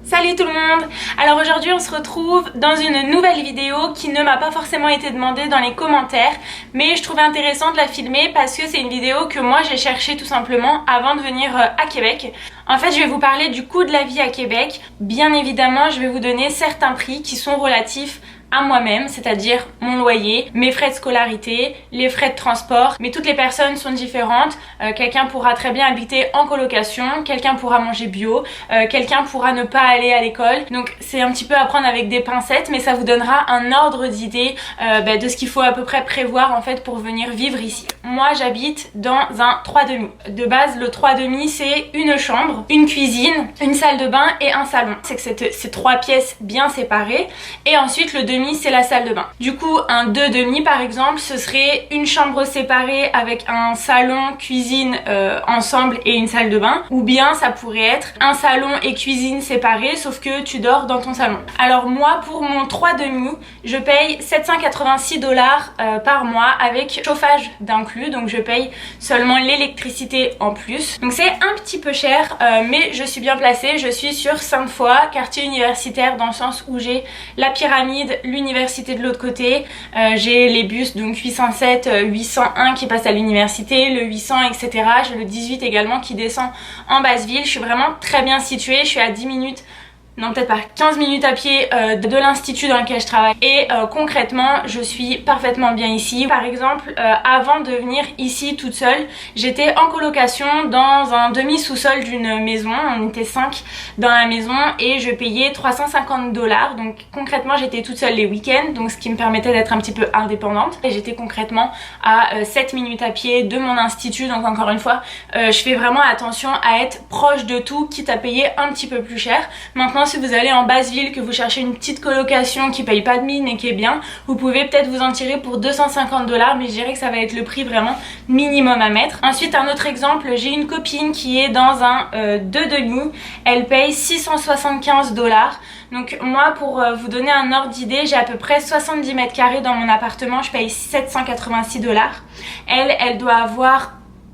Salut tout le monde! Alors aujourd'hui on se retrouve dans une nouvelle vidéo qui ne m'a pas forcément été demandée dans les commentaires, mais je trouvais intéressant de la filmer parce que c'est une vidéo que moi j'ai cherchée tout simplement avant de venir à Québec. En fait je vais vous parler du coût de la vie à Québec. Bien évidemment je vais vous donner certains prix qui sont relatifs à moi-même, c'est-à-dire mon loyer, mes frais de scolarité, les frais de transport, mais toutes les personnes sont différentes. Quelqu'un pourra très bien habiter en colocation, quelqu'un pourra manger bio, quelqu'un pourra ne pas aller à l'école. Donc c'est un petit peu à prendre avec des pincettes, mais ça vous donnera un ordre d'idée de ce qu'il faut à peu près prévoir en fait pour venir vivre ici. Moi j'habite dans un 3,5. De base le 3,5 c'est une chambre, une cuisine, une salle de bain et un salon. C'est que c'est 3 pièces bien séparées et ensuite le demi c'est la salle de bain. Du coup un 2,5 par exemple ce serait une chambre séparée avec un salon, cuisine ensemble et une salle de bain, ou bien ça pourrait être un salon et cuisine séparés sauf que tu dors dans ton salon. Alors moi pour mon 3,5 je paye 786 $ par mois avec chauffage d'inclus, donc je paye seulement l'électricité en plus. Donc c'est un petit peu cher mais je suis bien placée, je suis sur Sainte-Foy, quartier universitaire dans le sens où j'ai la pyramide, l'université de l'autre côté, j'ai les bus donc 807, 801 qui passent à l'université, le 800 etc. J'ai le 18 également qui descend en basse ville. Je suis vraiment très bien située, je suis à 10 minutes, non peut-être pas 15 minutes à pied de l'institut dans lequel je travaille et concrètement je suis parfaitement bien ici. Par exemple avant de venir ici toute seule j'étais en colocation dans un demi-sous-sol d'une maison, on était 5 dans la maison et je payais 350 $, donc concrètement j'étais toute seule les week-ends, donc ce qui me permettait d'être un petit peu indépendante, et j'étais concrètement à 7 minutes à pied de mon institut, donc encore une fois je fais vraiment attention à être proche de tout quitte à payer un petit peu plus cher. Maintenant si vous allez en basse ville, que vous cherchez une petite colocation qui paye pas de mine et qui est bien, vous pouvez peut-être vous en tirer pour 250 $, mais je dirais que ça va être le prix vraiment minimum à mettre. Ensuite un autre exemple, j'ai une copine qui est dans un 2,5, elle paye 675 $. Donc moi pour vous donner un ordre d'idée, j'ai à peu près 70 mètres carrés dans mon appartement, je paye 786 $. Elle doit avoir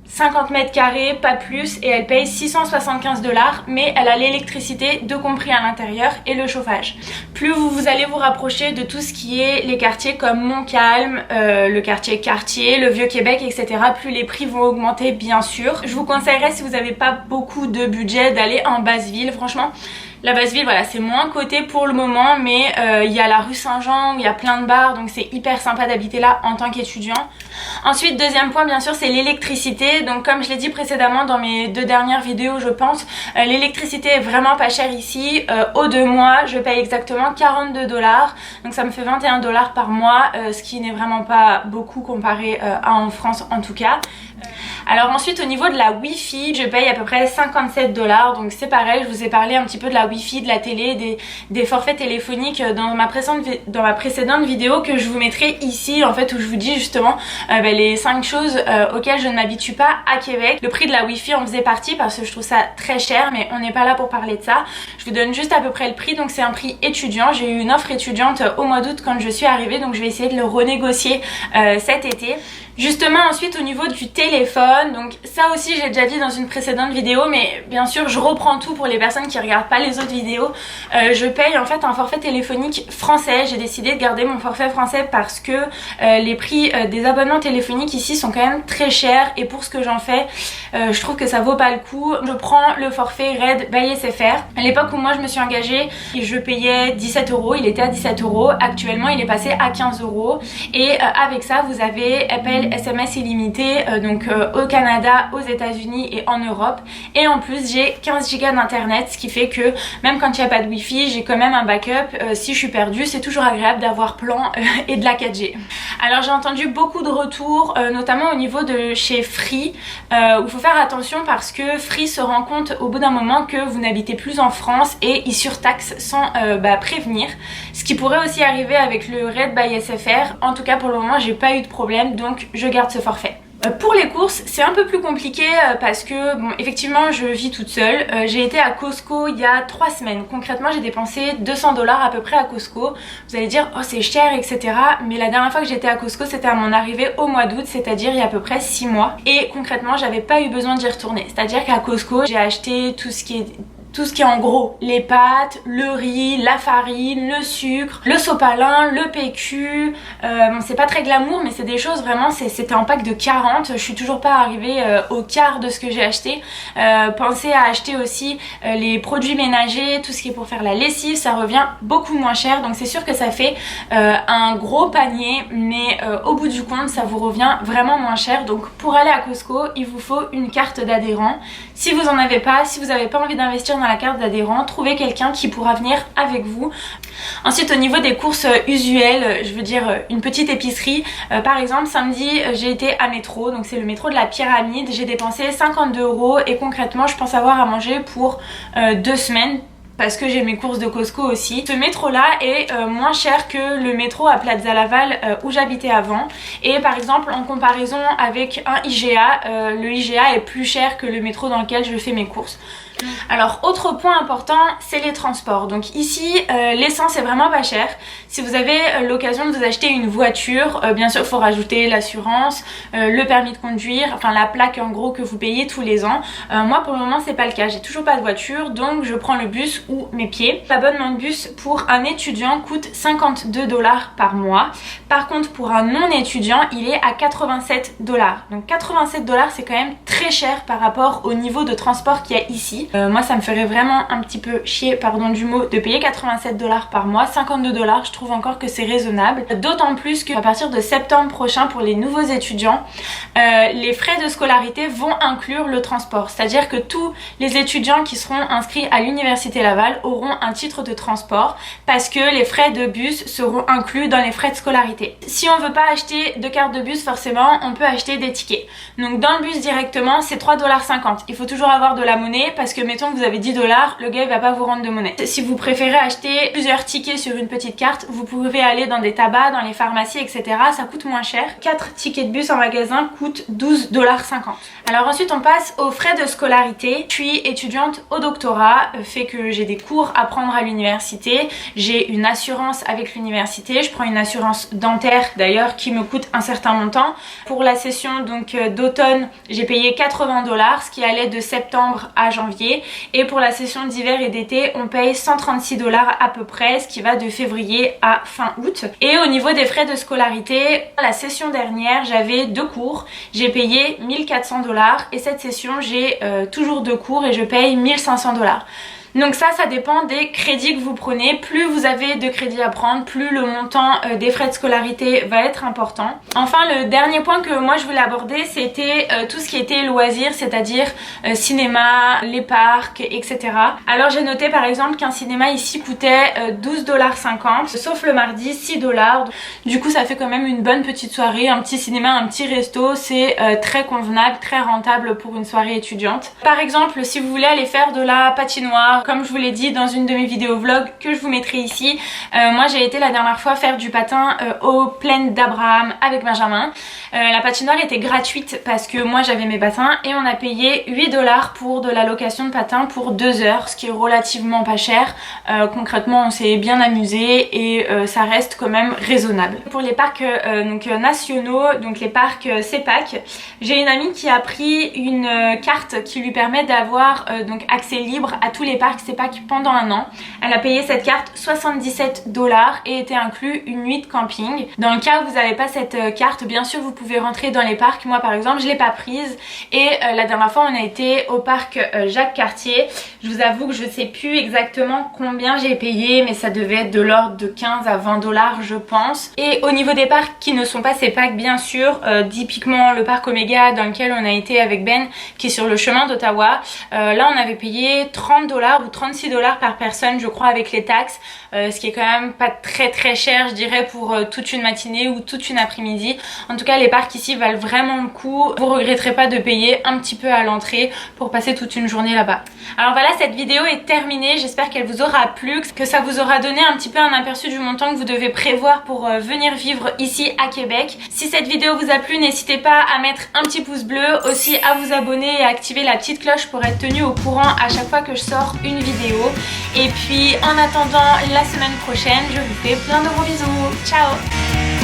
50 mètres carrés, pas plus, et elle paye 675 $, mais elle a l'électricité de compris à l'intérieur et le chauffage. Plus vous allez vous rapprocher de tout ce qui est les quartiers comme Montcalm, le quartier Cartier, le Vieux-Québec, etc., plus les prix vont augmenter bien sûr. Je vous conseillerais, si vous n'avez pas beaucoup de budget, d'aller en basse ville. Franchement, la basse ville, voilà, c'est moins coté pour le moment, mais il y a la rue Saint-Jean où il y a plein de bars, donc c'est hyper sympa d'habiter là en tant qu'étudiant. Ensuite, deuxième point, bien sûr, c'est l'électricité. Donc comme je l'ai dit précédemment dans mes 2 dernières vidéos, je pense, l'électricité est vraiment pas chère ici. Au 2 mois, je paye exactement 42 $, donc ça me fait 21 $ par mois, ce qui n'est vraiment pas beaucoup comparé à en France en tout cas. Alors ensuite au niveau de la Wi-Fi, je paye à peu près 57 $, donc c'est pareil, je vous ai parlé un petit peu de la Wi-Fi, de la télé, des forfaits téléphoniques dans ma précédente vidéo que je vous mettrai ici en fait, où je vous dis justement les 5 choses auxquelles je ne m'habitue pas à Québec. Le prix de la Wi-Fi en faisait partie parce que je trouve ça très cher, mais on n'est pas là pour parler de ça. Je vous donne juste à peu près le prix, donc c'est un prix étudiant. J'ai eu une offre étudiante au mois d'août quand je suis arrivée, donc je vais essayer de le renégocier cet été. Justement ensuite au niveau du téléphone, donc ça aussi j'ai déjà dit dans une précédente vidéo, mais bien sûr je reprends tout pour les personnes qui regardent pas les autres vidéos. Je paye en fait un forfait téléphonique français. J'ai décidé de garder mon forfait français parce que les prix des abonnements téléphoniques ici sont quand même très chers, et pour ce que j'en fais je trouve que ça vaut pas le coup. Je prends le forfait Red by SFR. À l'époque où moi je me suis engagée, je payais 17 €, il était à 17 €, actuellement il est passé à 15 €, et avec ça vous avez Apple SMS illimité donc au Canada, aux États-Unis et en Europe, et en plus j'ai 15 Go d'internet, ce qui fait que même quand il n'y a pas de wifi j'ai quand même un backup. Si je suis perdue c'est toujours agréable d'avoir plan et de la 4G. Alors j'ai entendu beaucoup de retours notamment au niveau de chez Free où il faut faire attention parce que Free se rend compte au bout d'un moment que vous n'habitez plus en France et il surtaxe sans prévenir, ce qui pourrait aussi arriver avec le Red by SFR. En tout cas pour le moment j'ai pas eu de problème, donc je garde ce forfait. Pour les courses, c'est un peu plus compliqué parce que, bon, effectivement, je vis toute seule. J'ai été à Costco il y a 3 semaines. Concrètement, j'ai dépensé 200 $ à peu près à Costco. Vous allez dire, oh, c'est cher, etc. Mais la dernière fois que j'étais à Costco, c'était à mon arrivée au mois d'août, c'est-à-dire il y a à peu près 6 mois. Et concrètement, j'avais pas eu besoin d'y retourner. C'est-à-dire qu'à Costco, j'ai acheté tout ce qui est tout ce qui est en gros les pâtes, le riz, la farine, le sucre, le sopalin, le PQ. Bon, c'est pas très glamour, mais c'est des choses vraiment, c'était en pack de 40. Je suis toujours pas arrivée au quart de ce que j'ai acheté. Pensez à acheter aussi les produits ménagers, tout ce qui est pour faire la lessive, ça revient beaucoup moins cher. Donc c'est sûr que ça fait un gros panier, mais au bout du compte, ça vous revient vraiment moins cher. Donc pour aller à Costco, il vous faut une carte d'adhérent. Si vous en avez pas, si vous n'avez pas envie d'investir dans la carte d'adhérent, trouvez quelqu'un qui pourra venir avec vous. Ensuite, au niveau des courses usuelles, je veux dire une petite épicerie, par exemple samedi j'ai été à Métro, donc c'est le métro de la Pyramide, j'ai dépensé 52 € et concrètement je pense avoir à manger pour 2 semaines. Parce que j'ai mes courses de Costco aussi. Ce métro là est moins cher que le métro à Plaza Laval où j'habitais avant. Et par exemple en comparaison avec un IGA, le IGA est plus cher que le métro dans lequel je fais mes courses. Alors autre point important, c'est les transports. Donc ici l'essence est vraiment pas chère. Si vous avez l'occasion de vous acheter une voiture, bien sûr il faut rajouter l'assurance, le permis de conduire, enfin la plaque en gros que vous payez tous les ans. Moi pour le moment c'est pas le cas, j'ai toujours pas de voiture, donc je prends le bus ou mes pieds. L'abonnement de bus pour un étudiant coûte 52 $ par mois. Par contre pour un non étudiant il est à 87 $. Donc 87 $ c'est quand même très cher par rapport au niveau de transport qu'il y a ici. Moi ça me ferait vraiment un petit peu chier, pardon du mot, de payer 87 $ par mois. 52 $, je trouve encore que c'est raisonnable. D'autant plus qu'à partir de septembre prochain pour les nouveaux étudiants, les frais de scolarité vont inclure le transport. C'est-à-dire que tous les étudiants qui seront inscrits à l'université Laval auront un titre de transport parce que les frais de bus seront inclus dans les frais de scolarité. Si on veut pas acheter de carte de bus forcément, on peut acheter des tickets. Donc dans le bus directement c'est 3,50 $. Il faut toujours avoir de la monnaie parce que mettons que vous avez 10 $, le gars il va pas vous rendre de monnaie. Si vous préférez acheter plusieurs tickets sur une petite carte, vous pouvez aller dans des tabacs, dans les pharmacies, etc. Ça coûte moins cher. 4 tickets de bus en magasin coûtent 12,50 $. Alors ensuite on passe aux frais de scolarité. Je suis étudiante au doctorat, fait que j'ai des cours à prendre à l'université. J'ai une assurance avec l'université. Je prends une assurance dentaire d'ailleurs qui me coûte un certain montant. Pour la session donc d'automne, j'ai payé 80 $, ce qui allait de septembre à janvier. Et pour la session d'hiver et d'été, on paye 136 $ à peu près, ce qui va de février à fin août. Et au niveau des frais de scolarité, la session dernière, j'avais 2 cours. J'ai payé 1400 $ et cette session, j'ai toujours 2 cours et je paye 1500 $. Donc ça dépend des crédits que vous prenez. Plus vous avez de crédits à prendre, plus le montant des frais de scolarité va être important. Enfin, le dernier point que moi je voulais aborder, c'était tout ce qui était loisirs, c'est-à-dire cinéma, les parcs, etc. Alors j'ai noté par exemple qu'un cinéma ici coûtait 12,50 $, sauf le mardi 6 $. Du coup ça fait quand même une bonne petite soirée, un petit cinéma, un petit resto, c'est très convenable, très rentable pour une soirée étudiante. Par exemple, si vous voulez aller faire de la patinoire, comme je vous l'ai dit dans une de mes vidéos vlog que je vous mettrai ici, moi j'ai été la dernière fois faire du patin aux plaines d'Abraham avec Benjamin. La patinoire était gratuite parce que moi j'avais mes patins et on a payé 8 $ pour de la location de patins pour 2 heures, ce qui est relativement pas cher. Concrètement on s'est bien amusé et ça reste quand même raisonnable. Pour les parcs nationaux, donc les parcs CEPAC, j'ai une amie qui a pris une carte qui lui permet d'avoir donc accès libre à tous les parcs CEPAC pendant un an. Elle a payé cette carte 77 $ et était inclus une nuit de camping. Dans le cas où vous n'avez pas cette carte, bien sûr vous pouvez rentrer dans les parcs. Moi par exemple je l'ai pas prise et la dernière fois on a été au parc Jacques Cartier. Je vous avoue que je sais plus exactement combien j'ai payé, mais ça devait être de l'ordre de 15 à 20 $ je pense. Et au niveau des parcs qui ne sont pas CEPAC, bien sûr, typiquement le parc Omega dans lequel on a été avec Ben, qui est sur le chemin d'Ottawa, là on avait payé 30 $ ou 36 $ par personne je crois avec les taxes, ce qui est quand même pas très cher je dirais pour toute une matinée ou toute une après-midi. En tout cas les parcs ici valent vraiment le coup, vous regretterez pas de payer un petit peu à l'entrée pour passer toute une journée là-bas. Alors voilà, cette vidéo est terminée, j'espère qu'elle vous aura plu, que ça vous aura donné un petit peu un aperçu du montant que vous devez prévoir pour venir vivre ici à Québec. Si cette vidéo vous a plu, n'hésitez pas à mettre un petit pouce bleu, aussi à vous abonner et à activer la petite cloche pour être tenu au courant à chaque fois que je sors une vidéo. Et puis en attendant la semaine prochaine, je vous fais plein de gros bisous. Ciao!